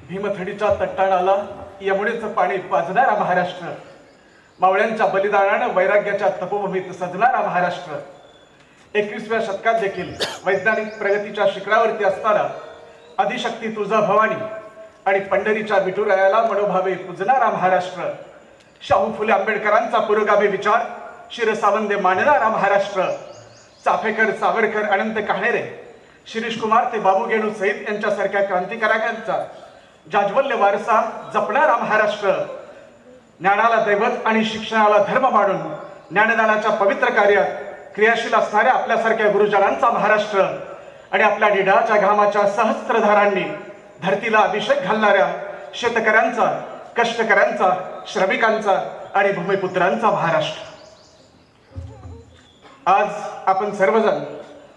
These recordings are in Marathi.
भीमथडीच्या तट्टाणाला यमुनेचं पाणी पाजणारा महाराष्ट्र, मावळ्यांच्या बलिदानानं वैराग्याच्या तपोभूमीत सजणारा महाराष्ट्र, 21व्या शतकात देखील वैज्ञानिक प्रगतीच्या शिखरावरती असताना आदिशक्ती तुळजाभवानी आणि पंढरीच्या विठुरायाला मनोभावे पूजणारा महाराष्ट्र, शाहू फुले आंबेडकरांचा पुरोगामी विचार शिरसावंदे मानणारा महाराष्ट्र, चाफेकर, सावरकर, अनंत कान्हेरे, शिरीष कुमार ते बाबू गेणू सईद यांच्यासारख्या क्रांतिकारकांचा जाज्वल्य वारसा जपणारा महाराष्ट्र, ज्ञानाला दैवत आणि शिक्षणाला धर्म मानून ज्ञानदानाच्या पवित्र कार्यात क्रियाशील असणाऱ्या आपल्यासारख्या गुरुजनांचा महाराष्ट्र आणि आपल्या निढळाच्या घामाच्या सहस्त्रधारांनी धरतीला अभिषेक घालणाऱ्या शेतकऱ्यांचा, कष्टकऱ्यांचा, श्रमिकांचा आणि भूमिपुत्रांचा महाराष्ट्र. आज आपण सर्वजण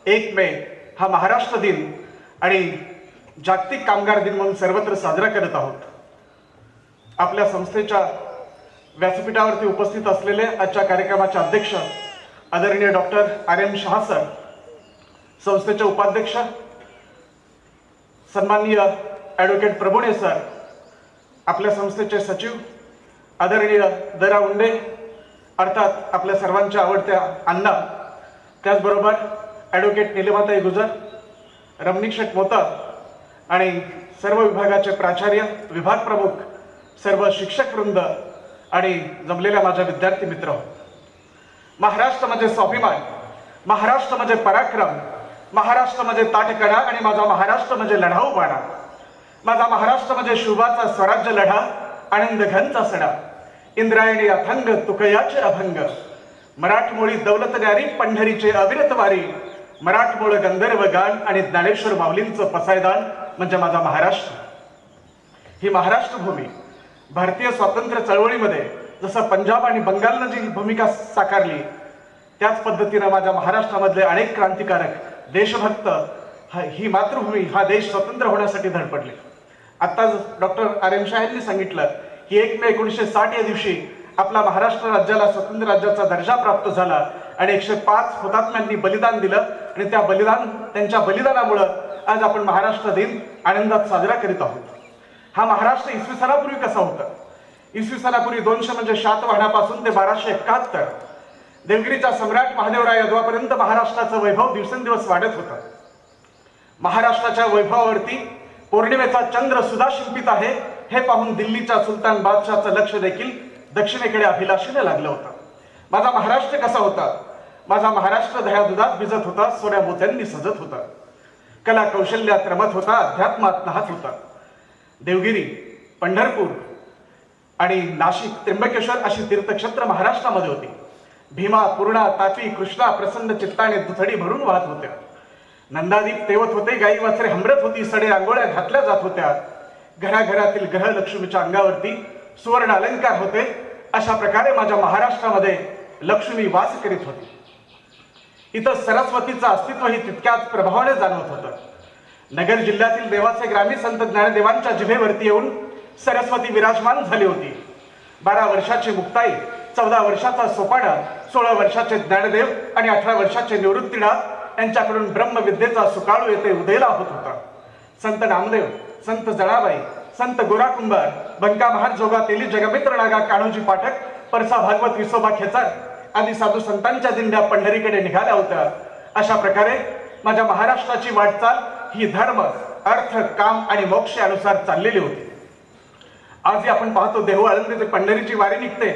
1 मे हा महाराष्ट्र दिन आणि जागतिक कामगार दिन म्हणून सर्वत्र साजरा करत आहोत. आपल्या संस्थेच्या व्यासपीठावरती उपस्थित असलेले आजच्या कार्यक्रमाचे अध्यक्ष आदरणीय डॉक्टर RM शहा सर, संस्थेचे उपाध्यक्ष सन्माननीय ॲडव्होकेट प्रभुणे सर, आपल्या संस्थेचे सचिव आदरणीय द.रा. उंडे, अर्थात आपल्या सर्वांच्या आवडत्या अण्णा, त्याचबरोबर ॲडव्होकेट निलिमाताई गुजर, रमणीक शेठ मोता आणि सर्व विभागाचे प्राचार्य, विभाग प्रमुख, सर्व शिक्षक वृंद आणि जमलेल्या माझ्या विद्यार्थी मित्र. महाराष्ट्र म्हणजे स्वाभिमान, महाराष्ट्र म्हणजे पराक्रम, महाराष्ट्र म्हणजे ताठकणा आणि माझा महाराष्ट्र म्हणजे लढाऊ बाणा. माझा महाराष्ट्र म्हणजे शुभाचा स्वराज्य लढा, आनंद घनचा सडा, इंद्रायणी अथंग तुकयाचे अभंग, मराठमोळी दौलत न्यारी पंढरीचे अविरत वारी, मराठमोळ गंधर्व गान आणि ज्ञानेश्वर माऊलींचं पसायदान म्हणजे माझा महाराष्ट्र. ही महाराष्ट्र भूमी भारतीय स्वातंत्र्य चळवळीमध्ये जसं पंजाब आणि बंगालनं जी भूमिका साकारली, त्याच पद्धतीनं माझ्या महाराष्ट्रामधले अनेक क्रांतिकारक, देशभक्त ही मातृभूमी, हा देश स्वतंत्र होण्यासाठी धडपडले. आत्ताच डॉक्टर RM शहा यांनी सांगितलं की 1 मे 1960 या दिवशी आपला महाराष्ट्र राज्याला स्वतंत्र राज्याचा दर्जा प्राप्त झाला आणि 105 हुतात्म्यांनी बलिदान दिलं आणि त्यांच्या बलिदानामुळं आज आपण महाराष्ट्र दिन आनंदात साजरा करीत आहोत. हा महाराष्ट्र इसवी सनापूर्वी कसा होता? इसवी सनापूर्वी 200 म्हणजे शातवाहनापासून ते 1271 देवगिरीच्या सम्राट महादेवराय यादवापर्यंत महाराष्ट्राचं वैभव दिवसेंदिवस वाढत होतं. महाराष्ट्राच्या वैभवावरती पौर्णिमेचा चंद्र सुद्धा शिंपित आहे हे पाहून दिल्लीच्या सुलतान बादशाहचं लक्ष देखील दक्षिणेकडे अभिलाषेने लागलं होतं. माझा महाराष्ट्र कसा होता? माझा महाराष्ट्र दह्या दुधात भिजत होता, सोन्या मोत्यांनी सजत होता, कला कौशल्यात रमत होता, अध्यात्मात नाहत होता. देवगिरी, पंढरपूर आणि नाशिक, त्र्यंबकेश्वर अशी तीर्थक्षेत्र महाराष्ट्रामध्ये होती. भीमा, पूर्णा, तापी, कृष्णा प्रसन्न चित्ताने दुथडी भरून वाहत होत्या. नंदादीप तेवत होते, गाई वासरे हमरत होती, सडे रांगोळ्या घातल्या जात होत्या. घराघरातील ग्रहलक्ष्मीच्या अंगावरती सुवर्ण अलंकार होते. अशा प्रकारे माझ्या महाराष्ट्रामध्ये लक्ष्मी वास करीत होती. इथं सरस्वतीचं अस्तित्वही तितक्याच प्रभावाने जाणवत होतं. नगर जिल्ह्यातील देवाचे ग्रामी संत ज्ञानदेवांच्या जिभेवरती येऊन सरस्वती विराजमान झाली होती. 12 वर्षाची मुक्ताई, 14 वर्षाचा सोपाणा, 16 वर्षाचे ज्ञानदेव आणि 18 वर्षाचे निवृत्तीनाथ यांच्याकडून ब्रह्मविद्येचा सुकाळू येथे उदयाला होत होता. संत नामदेव, संत जनाबाई, संत गोरा कुंभार, बंका महार, जोगा तेली, जगमित्र नागा, कान्होजी पाठक, परसा भागवत, विसोबा खेचार आदी साधू संतांच्या दिंड्या पंढरीकडे निघाल्या होत्या. अशा प्रकारे माझ्या महाराष्ट्राची वाटचाल ही धर्म, अर्थ, काम आणि मोक्ष अनुसार चाललेली होती. आजही आपण पाहतो देहू आळंदी ते पंढरीची वारी निघते.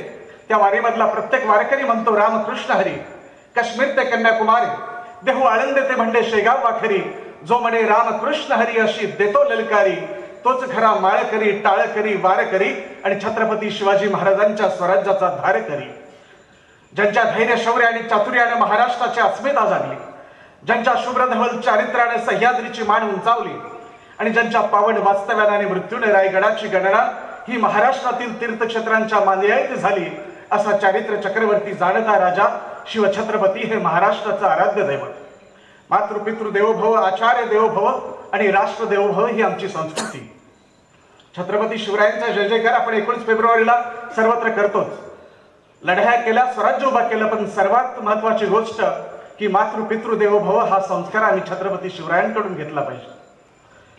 त्या वारीमधला प्रत्येक वारकरी म्हणतो रामकृष्ण हरी. काश्मीर ते कन्याकुमारी, देहू आळंदी ते म्हणजे शेगाव वाखरी, जो म्हणे रामकृष्ण हरी अशी देतो ललकारी, तोच खरा माळकरी, टाळकरी, वारकरी आणि छत्रपती शिवाजी महाराजांच्या स्वराज्याचा धारकरी. ज्यांच्या धैर्य, शौर्य आणि चातुर्याने महाराष्ट्राची अस्मिता जागली, ज्यांच्या शुभ्रधवल चारित्र्याने सह्याद्रीची मान उंचावली आणि ज्यांच्या पावन वास्तव्याने आणि मृत्यूने रायगडाची गणना ही महाराष्ट्रातील तीर्थक्षेत्रांच्या मान्यता झाली, असा चारित्र्य चक्रवर्ती जाणता राजा शिवछत्रपती हे महाराष्ट्राचं आराध्य दैवत. मातृपितृ देवोभव, आचार्य देवोभव आणि राष्ट्र देवोभव ही आमची संस्कृती. छत्रपती शिवरायांचा जय जयकार आपण 19 फेब्रुवारीला सर्वत्र करतोच. लढाया केल्या, स्वराज्य उभा केलं, पण सर्वात महत्वाची गोष्ट की मातृपितृ देवोभव हा संस्कार आम्ही छत्रपती शिवरायांकडून घेतला पाहिजे.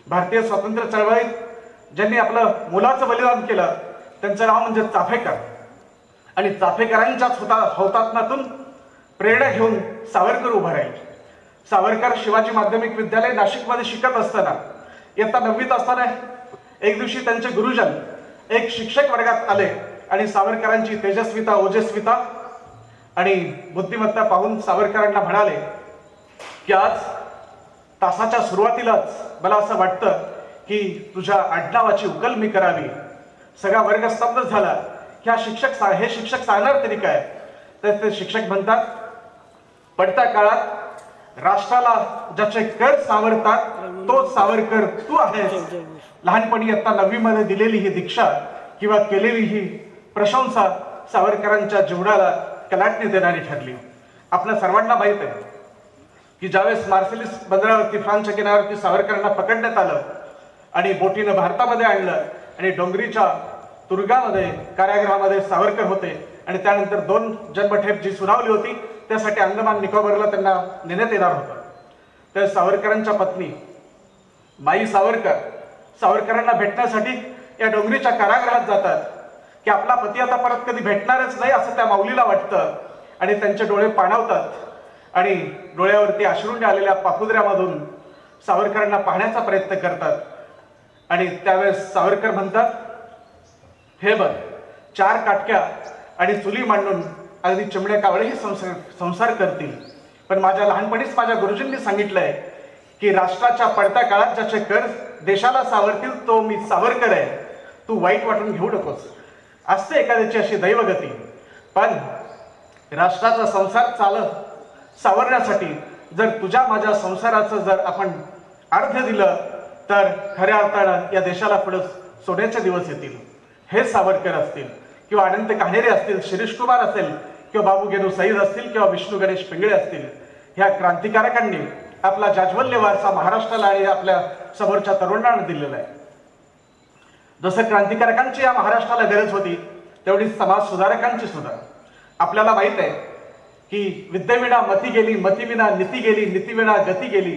भारतीय स्वातंत्र्य चळवळीत ज्यांनी आपलं मुलाचं बलिदान केलं त्यांचं नाव म्हणजे चाफेकर. आणि चाफेकरांच्याच हौतात्म्यातून प्रेरणा घेऊन सावरकर उभा राहील. सावरकर शिवाजी माध्यमिक विद्यालय नाशिकमध्ये शिकत असताना इयत्ता 9वीत असताना एक दिवशी त्यांचे गुरुजन एक शिक्षक वर्गात आले आणि सावरकरांची तेजस्विता, ओजस्विता आणि बुद्धिमत्ता पाहून सावरकरांना म्हणाले की आज तासाच्या सुरुवातीलाच मला असं वाटतं की तुझ्या आडनावाची उकल मी करावी. सगळा वर्ग स्तब्ध झाला की हे शिक्षक सांगणार तरी काय. तर ते शिक्षक म्हणतात, पडत्या काळात राष्ट्राला ज्याचे कर सावरतात तो सावरकर तू आहेस. लहानपणी इयत्ता 9वी मध्ये दिलेली ही दीक्षा किंवा केलेली ही प्रशंसा सावरकरांच्या जीवनाला कलाटणी देणारी ठरली. आपल्या सर्वांना माहित आहे की ज्यावेळेस मार्सेलिस बंदरावरती फ्रान्सच्या किनाऱ्यावरती सावरकरांना पकडण्यात आलं आणि बोटीनं भारतामध्ये आणलं आणि डोंगरीच्या तुरुंगामध्ये कारागृहामध्ये सावरकर होते आणि त्यानंतर 2 जन्मठेप जी सुनावली होती त्यासाठी अंदमान निकोबारला त्यांना नेण्यात येणार होतं. तर सावरकरांच्या पत्नी माई सावरकर सावरकरांना भेटण्यासाठी या डोंगरीच्या कारागृहात जातात की आपला पती आता परत कधी भेटणारच नाही असं त्या माऊलीला वाटतं आणि त्यांचे डोळे पाणावतात आणि डोळ्यावरती अश्रूंनी आलेल्या पापुद्र्यामधून सावरकरांना पाहण्याचा प्रयत्न करतात. आणि त्यावेळेस सावरकर म्हणतात, हे बघ 4 काटक्या आणि चुली मांडून अगदी चिमण्या कावळेही संसार करतील, पण माझ्या लहानपणीच माझ्या गुरुजींनी सांगितलंय की राष्ट्राच्या पडत्या काळात ज्याचे कर देशाला सावरतील तो मी सावरकर आहे. तू वाईट वाटून घेऊ नकोस. असते एखाद्याची अशी दैवगती, पण राष्ट्राचा संसार सावरण्यासाठी जर तुझ्या माझ्या संसाराचं जर आपण अर्ध दिलं तर खऱ्या अर्थानं या देशाला पुढे सोन्याचे दिवस येतील. हे सावरकर असतील किंवा अनंत कान्हेरे असतील, शिरीष कुमार असेल किंवा बाबू गेनू सईद असतील किंवा विष्णू गणेश पिंगळे असतील, ह्या क्रांतिकारकांनी आपला जाज्वल्य वारसा महाराष्ट्राला आणि आपल्या समोरच्या तरुणांना दिलेला आहे. जसं क्रांतिकारकांची या महाराष्ट्राला गरज होती तेवढी समाज सुधारकांची सुद्धा. आपल्याला माहित आहे की विद्येविना मती गेली, मतीविना नीती गेली, नीतीविना गती गेली,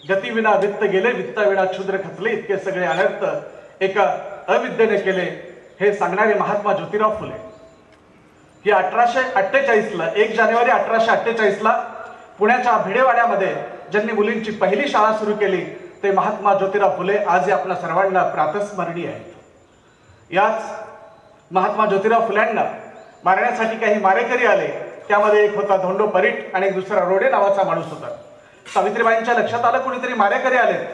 गतीविना वित्त गेले, वित्ताविना क्षुद्र खचले, इतके सगळे अनर्थ एका अविद्येने केले हे सांगणारे महात्मा ज्योतिराव फुले. ही 1848ला 1 जानेवारी 1848ला पुण्याच्या भिडेवाड्यामध्ये ज्यांनी मुलींची पहिली शाळा सुरू केली ते महात्मा ज्योतिराव फुले आज आपल्या सर्वांना प्रातस्मरणीय आहेत. याच महात्मा ज्योतिराव फुल्यांना मारण्यासाठी काही मारेकरी आले. त्यामध्ये एक होता धोंडो परीट आणि एक दुसरा रोडे नावाचा माणूस होता. सावित्रीबाईंच्या लक्षात आलं कुणीतरी मारेकरी आलेत.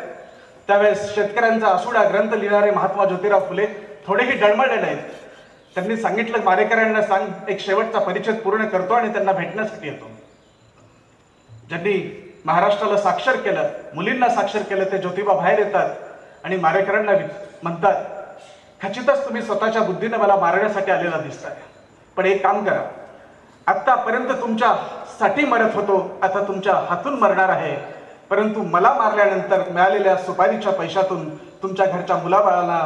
त्यावेळेस शेतकऱ्यांचा आसुडा ग्रंथ लिहिणारे महात्मा ज्योतिराव फुले थोडेही डळमळले नाहीत. त्यांनी सांगितलं, मारेकऱ्यांना सांग एक शेवटचा परिचय पूर्ण करतो आणि त्यांना भेटण्यासाठी येतो. ज्यांनी महाराष्ट्राला साक्षर केलं, मुलींना साक्षर केलं, ते ज्योतिबा बाहेर येतात आणि मारेकऱ्यांना म्हणतात, खचितच तुम्ही स्वतःच्या बुद्धीने मला मारण्यासाठी आलेला दिसताय, पण एक काम करा, आतापर्यंत तुमच्यासाठी मरत होतो, आता तुमच्या हातून मरणार आहे, परंतु मला मारल्यानंतर मिळालेल्या सुपारीच्या पैशातून तुमच्या घरच्या मुलाबाळांना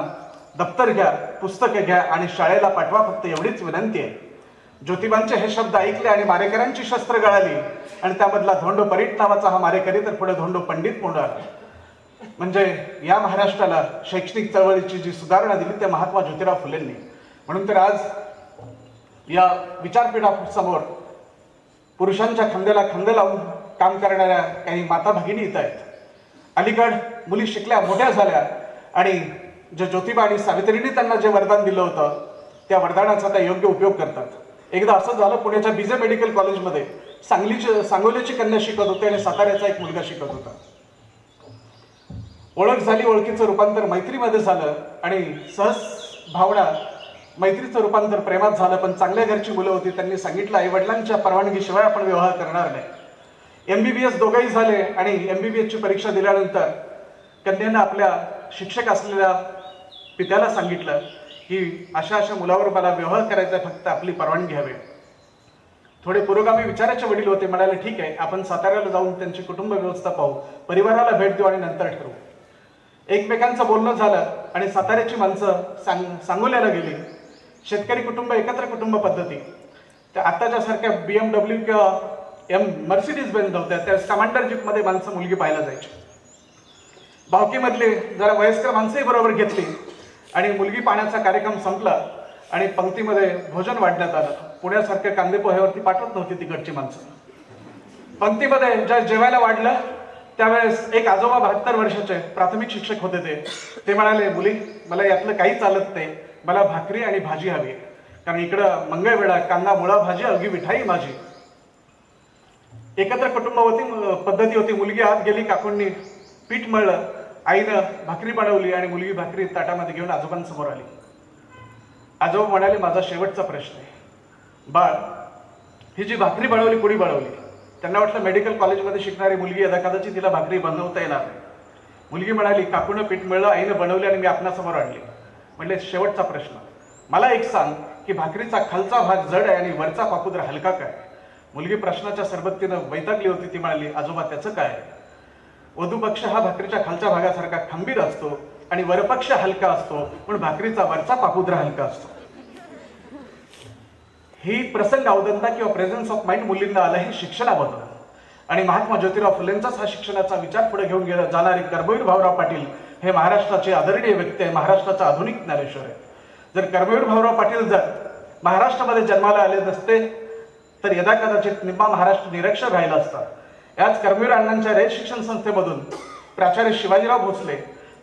दप्तर घ्या, पुस्तकं घ्या आणि शाळेला पाठवा, फक्त एवढीच विनंती आहे. ज्योतिबांचे हे शब्द ऐकले आणि मारेकऱ्यांची शस्त्र गळाली आणि त्यामधला धोंडो परीट नावाचा हा मारेकरी तर पुढे धोंडो पंडित म्हणून आला. म्हणजे या महाराष्ट्राला शैक्षणिक चळवळीची जी सुधारणा दिली त्या महात्मा ज्योतिराव फुलेंनी. म्हणून तर आज या विचारपीठासमोर पुरुषांच्या खांद्याला खांदे लावून काम करणाऱ्या काही माता भगिनी येत आहेत. अलीकड मुली शिकल्या, मोठ्या झाल्या आणि जे ज्योतिबा आणि सावित्रींनी त्यांना जे वरदान दिलं होतं त्या वरदानाचा त्या योग्य उपयोग करतात. एकदा असं झालं, पुण्याच्या बीजे मेडिकल कॉलेजमध्ये सांगोल्याची कन्या शिकत होते आणि साताऱ्याचा एक मुलगा शिकत होता. ओळख झाली, ओळखीचं रूपांतर मैत्रीमध्ये झालं आणि सहज भावना मैत्रीचं रूपांतर प्रेमात झालं. पण चांगल्या घरची मुलं होती, त्यांनी सांगितलं आई वडिलांच्या परवानगीशिवाय आपण विवाह करणार नाही. MBBS दोघंही झाले आणि MBBS ची परीक्षा दिल्यानंतर कन्यानं आपल्या शिक्षक असलेल्या पित्याला सांगितलं की अशा अशा मुलावर मला विवाह करायचा, फक्त आपली परवानगी हवी. थोडे पुरोगामी विचाराचे वडील होते, म्हणाले ठीक आहे, आपण साताऱ्याला जाऊन त्यांची कुटुंब व्यवस्था पाहू, परिवाराला भेट देऊ आणि नंतर ठरवू. एकमेकांचं बोलणं झालं आणि साताऱ्याची माणसं सांगोल्याला गेली. शेतकरी कुटुंब, एकत्र कुटुंब पद्धती, त्या आताच्या सारख्या BMW किंवा मर्सिडीज बेंझ होत्या, त्या कमांडर जीपमध्ये माणसं मुलगी पाहायला जायची. भावकीमधली जरा वयस्कर माणसंही बरोबर घेतली आणि मुलगी पाहण्याचा कार्यक्रम संपला आणि पंक्तीमध्ये भोजन वाढण्यात आलं. पुण्यासारख्या कांदे पोह्यावरती पाठवत नव्हती तिकडची माणसं. पंक्तीमध्ये ज्या जेवायला वाढलं त्यावेळेस एक आजोबा 72 वर्षाचे प्राथमिक शिक्षक होते. ते म्हणाले, मुली मला यातलं काही चालत नाही, मला भाकरी आणि भाजी हवी, कारण इकडं मंगळवेढा, कांदा मुळा भाजी, अवघी मिठाई माझी. एकत्र कुटुंब पद्धती होती. मुलगी आत गेली, काकूंनी पीठ मळलं, आईनं भाकरी बनवली आणि मुलगी भाकरी ताटामध्ये घेऊन आजोबांसमोर आली. आजोबा म्हणाले, माझा शेवटचा प्रश्न आहे, बाळ ही जी भाकरी बनवली कोणी बनवली? त्यांना वाटलं मेडिकल कॉलेजमध्ये शिकणारी मुलगी यदा कदाचित तिला भाकरी बनवता येणार नाही. मुलगी म्हणाली, काकूनं पीठ मळलं, आईनं बनवली आणि मी आपणासमोर आणली. म्हणले, शेवटचा प्रश्न, मला एक सांग की भाकरीचा खालचा भाग जड आहे आणि वरचा पापुद्रा हलका काय? मुलगी प्रश्नाच्या सरबत्तीनं वैतागली होती. ती म्हणाली, आजोबा त्याचं काय? वधूपक्ष हा भाकरीच्या खालच्या भागासारखा खंबीर असतो आणि वरपक्ष हलका असतो, पण भाकरीचा वरचा पापुद्रा हलका असतो. ही प्रसंग अवदंता किंवा प्रेझन्स ऑफ माइंड मुलींना आलं हे शिक्षणाबद्दल. आणि महात्मा ज्योतिराव फुलेंचाच हा शिक्षणाचा विचार पुढे घेऊन गेला जाणारे कर्मवीर भाऊराव पाटील हे महाराष्ट्राचे आदरणीय व्यक्ती आहे, महाराष्ट्राचा आधुनिक ज्ञानेश्वर आहे. जर कर्मवीर भाऊराव पाटील जर महाराष्ट्रामध्ये जन्माला आले नसते तर यदा कदाचित निम्मा महाराष्ट्र निरक्षर राहिला असता. याच कर्मवीर अण्णांच्या रयत शिक्षण संस्थेमधून प्राचार्य शिवाजीराव भोसले,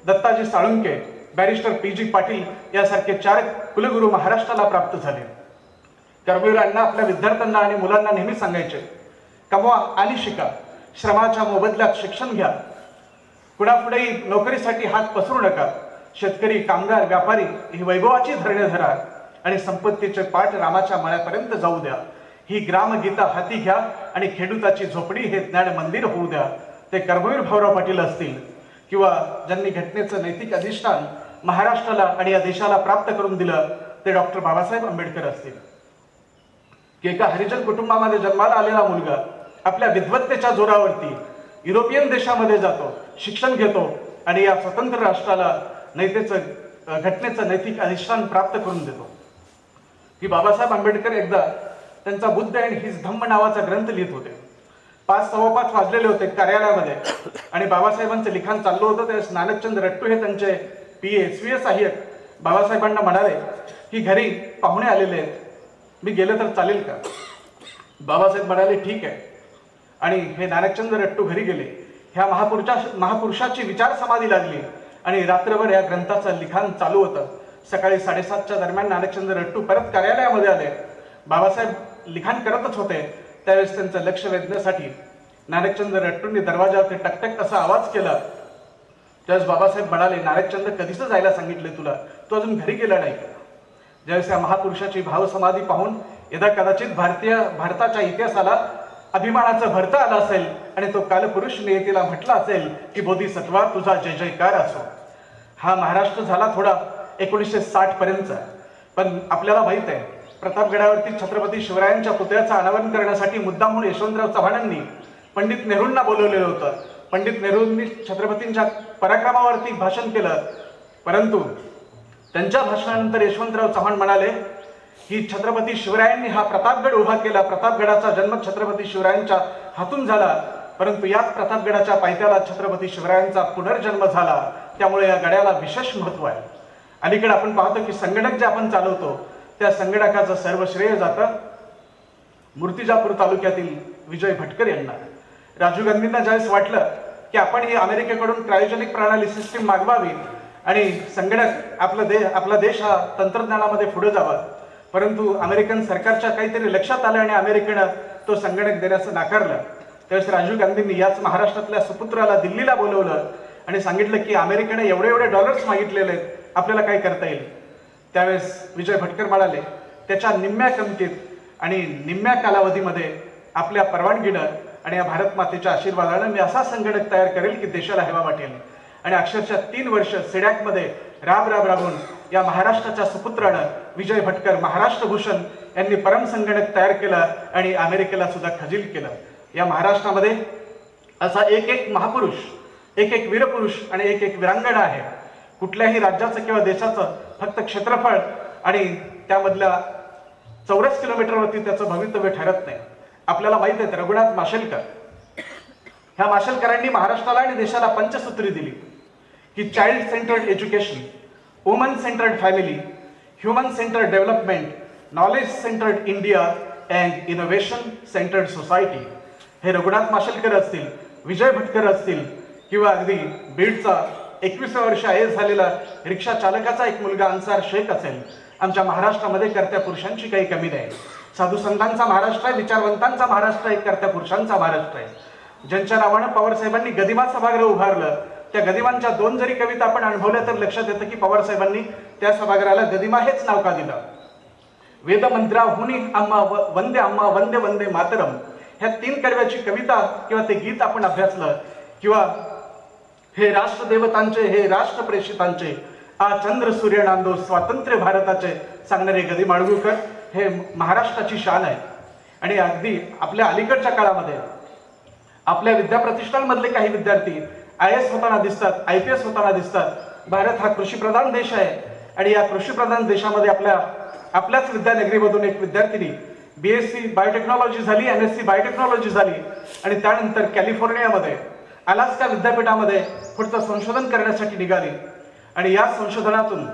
दत्ताजी साळुंके, बॅरिस्टर पी.जी. पाटील यासारखे 4 कुलगुरू महाराष्ट्राला प्राप्त झाले. कर्मवीर अण्णा आपल्या विद्यार्थ्यांना आणि मुलांना नेहमी सांगायचे, कमवा आणि शिका, श्रमाच्या मोबदल्यात शिक्षण घ्या, कुणापुढेही नोकरीसाठी हात पसरू नका, शेतकरी, कामगार, व्यापारी ही वैभवाची धरणे धरा आणि संपत्तीचे पाठ रामाच्या मळ्यापर्यंत जाऊ द्या. ही ग्रामगीता हाती घ्या आणि खेडूताची झोपडी हे ज्ञान मंदिर होऊ द्या. ते कर्मवीर भाऊराव पाटील असतील किंवा ज्यांनी घटनेचं नैतिक अधिष्ठान महाराष्ट्राला आणि या देशाला प्राप्त करून दिलं ते डॉक्टर बाबासाहेब आंबेडकर असतील. की एका हरिजन कुटुंबामध्ये जन्माला आलेला मुलगा आपल्या विद्वत्तेच्या जोरावरती युरोपियन देशामध्ये जातो, शिक्षण घेतो आणि या स्वतंत्र राष्ट्राला घटनेचं नैतिक अधिष्ठान प्राप्त करून देतो. की बाबासाहेब आंबेडकर एकदा त्यांचा बुद्ध अँड हिज धम्म नावाचा ग्रंथ लिहित होते. 5:15 वाजलेले होते कार्यालयामध्ये आणि बाबासाहेबांचं लिखाण चाललं होतं. त्यावेळेस नानकचंद रट्टू हे त्यांचे PA स्वीय सहाय्यक बाबासाहेबांना म्हणाले की घरी पाहुणे आलेले आहेत, मी गेलं तर चालेल का? बाबासाहेब म्हणाले, ठीक आहे. आणि हे नानकचंद रट्टू घरी गेले. ह्या महापुरुषाची विचार समाधी लागली आणि रात्रभर या ग्रंथाचं लिखाण चालू होतं. सकाळी 7:30च्या दरम्यान नानकचंद रट्टू परत कार्यालयामध्ये आले. बाबासाहेब लिखाण करतच होते. त्यावेळेस त्यांचं लक्ष वेधण्यासाठी नानकचंद रट्टूंनी दरवाजावरती टकटक असा आवाज केला. त्यावेळेस बाबासाहेब म्हणाले, नानकचंद कधीच जायला सांगितले तुला, तू अजून घरी गेला नाही का? ज्यावेळेस या महापुरुषाची भावसमाधी पाहून यदा कदाचित भारताच्या इतिहासाला अभिमानाचं भरता आलं असेल आणि तो कालपुरुष नियतीला म्हटला असेल की बोधिसत्वा तुझा जय जयकार असो. हा महाराष्ट्र झाला थोडा 1960 पर्यंतचा. पण आपल्याला माहित आहे प्रतापगडावरती छत्रपती शिवरायांच्या पुतळ्याचं अनावरण करण्यासाठी मुद्दामहून यशवंतराव चव्हाणांनी पंडित नेहरूंना बोलवलेलं होतं. पंडित नेहरूंनी छत्रपतींच्या पराक्रमावरती भाषण केलं, परंतु त्यांच्या भाषणानंतर यशवंतराव चव्हाण म्हणाले की छत्रपती शिवरायांनी हा प्रतापगड उभा केला, प्रतापगडाचा जन्म छत्रपती शिवरायांच्या हातून झाला, परंतु याच प्रतापगडाच्या पायथ्याला छत्रपती शिवरायांचा पुनर्जन्म झाला, त्यामुळे या गडाला विशेष महत्व आहे. अलीकडे आपण पाहतो की संगणक जे आपण चालवतो त्या संगणकाचं सर्व श्रेय जातं मूर्तिजापूर तालुक्यातील विजय भटकर यांना. राजीव गांधींना ज्यावेळेस वाटलं की आपण ही अमेरिकेकडून क्रायोजेनिक प्रणाली सिस्टीम मागवावी आणि संगणक आपला देश हा तंत्रज्ञानामध्ये पुढे जावा, परंतु अमेरिकन सरकारच्या काहीतरी लक्षात आलं आणि अमेरिकेनं तो संगणक देण्याचं नाकारलं. त्यावेळेस राजीव गांधींनी याच महाराष्ट्रातल्या सुपुत्राला दिल्लीला बोलवलं आणि सांगितलं की अमेरिकेने एवढे डॉलर्स मागितलेले आहेत, आपल्याला काय करता येईल? त्यावेळेस विजय भटकर म्हणाले, त्याच्या निम्म्या किमतीत आणि निम्म्या कालावधीमध्ये आपल्या परवानगीनं आणि या भारत मातेच्या आशीर्वादानं मी असा संगणक तयार करेल की देशाला हेवा वाटेल. आणि अक्षरशः 3 वर्ष सिडॅकमध्ये राबून या महाराष्ट्राच्या सुपुत्रानं विजय भटकर महाराष्ट्र भूषण यांनी परम संगणक तयार केलं आणि अमेरिकेला सुद्धा खजील केलं. या महाराष्ट्रामध्ये असा एक महापुरुष, एक वीरपुरुष आणि एक विरांगणा आहे. कुठल्याही राज्याचं किंवा देशाचं फक्त क्षेत्रफळ आणि त्यामधल्या चौरस किलोमीटरवरती त्याचं भवितव्य ठरत नाही. आपल्याला माहित आहे रघुनाथ माशेलकर, ह्या माशेलकरांनी महाराष्ट्राला आणि देशाला पंचसूत्री दिली की child centred education, woman centred family, human centred development, knowledge centred India and innovation centred society. हे रघुनाथ माशेलकर असतील, विजय भटकर असतील, किंवा अगदी बीडचा 21 वर्ष आयएस झालेला रिक्षा चालकाचा एक मुलगा अन्सार शेख असेल. आमच्या महाराष्ट्रामध्ये कर्त्या पुरुषांची काही कमी नाही. साधू संतांचा महाराष्ट्र आहे, विचारवंतांचा महाराष्ट्र आहे, कर्त्या पुरुषांचा महाराष्ट्र आहे. ज्यांच्या नावानं पवारसाहेबांनी गदिमा सभागृह उभारलं, त्या गदिमांच्या 2 जरी कविता आपण अनुभवल्या तर लक्षात येतं की पवारसाहेबांनी त्या सभागृहाला गदिमा हेच नाव का दिलं. वेदमंत्राहुनी अम्मा वंदे वंदे मातरम, ह्या 3 कडव्याची कविता किंवा ते गीत आपण अभ्यासलं, किंवा हे राष्ट्रदेवतांचे, हे राष्ट्रप्रेषितांचे, आ चंद्र सूर्य नांदो स्वातंत्र्य भारताचे सांगणारे गदी माडगूळकर हे महाराष्ट्राची शान आहे. आणि अगदी आपल्या अलीकडच्या काळामध्ये आपल्या विद्याप्रतिष्ठानमधले काही विद्यार्थी IAS होताना दिसतात, IPS होताना दिसतात. भारत हा कृषीप्रधान देश आहे आणि या कृषीप्रधान देशामध्ये आपल्याच विद्यानगरीमधून एक विद्यार्थिनी BSc बायोटेक्नॉलॉजी झाली, MSc बायोटेक्नॉलॉजी झाली आणि त्यानंतर कॅलिफोर्नियामध्ये अलास्का विद्यापीठामध्ये पुढचं संशोधन करण्यासाठी निघाली. आणि या संशोधनातून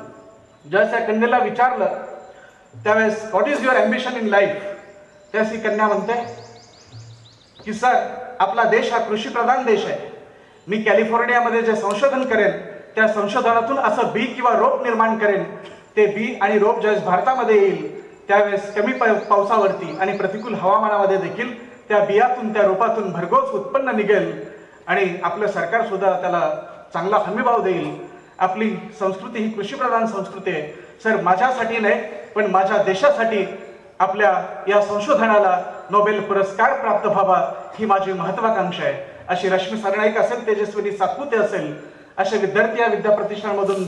ज्यावेळेस या कन्येला विचारलं त्यावेळेस what is your ambition in life, त्यावेळेस ही कन्या म्हणते की सर, आपला देश हा कृषीप्रधान देश आहे. मी कॅलिफोर्नियामध्ये जे संशोधन करेन त्या संशोधनातून असं बी किंवा रोप निर्माण करेन, ते बी आणि रोप ज्यावेळेस भारतामध्ये येईल त्यावेळेस कमी पावसावरती आणि प्रतिकूल हवामानामध्ये देखील त्या बियातून, त्या रोपातून भरघोस उत्पन्न निघेल आणि आपलं सरकार सुद्धा त्याला चांगला हमीभाव देईल. आपली संस्कृती ही कृषीप्रधान संस्कृती आहे. सर, माझ्यासाठी नाही पण माझ्या देशासाठी आपल्या या संशोधनाला नोबेल पुरस्कार प्राप्त व्हावा ही माझी महत्वाकांक्षा आहे. अशी रश्मी सरनाईक असेल, तेजस्विनी सातपुते असेल, असे विद्यार्थी या विद्याप्रतिष्ठानमधून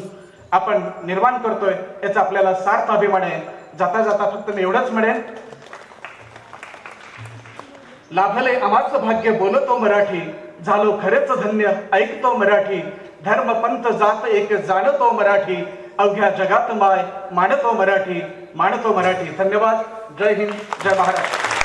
आपण निर्माण करतोय, याचा आपल्याला सार्थ अभिमान आहे. जाता जाता फक्त मी एवढंच म्हणेन, लाभले आमाच भाग्य बोलतो मराठी, झालो खरेच धन्य ऐकतो मराठी, धर्म पंथ जात एक जाणतो मराठी, अवघ्या जगात माय मानतो मराठी, मानतो मराठी. धन्यवाद. जय हिंद, जय महाराष्ट्र.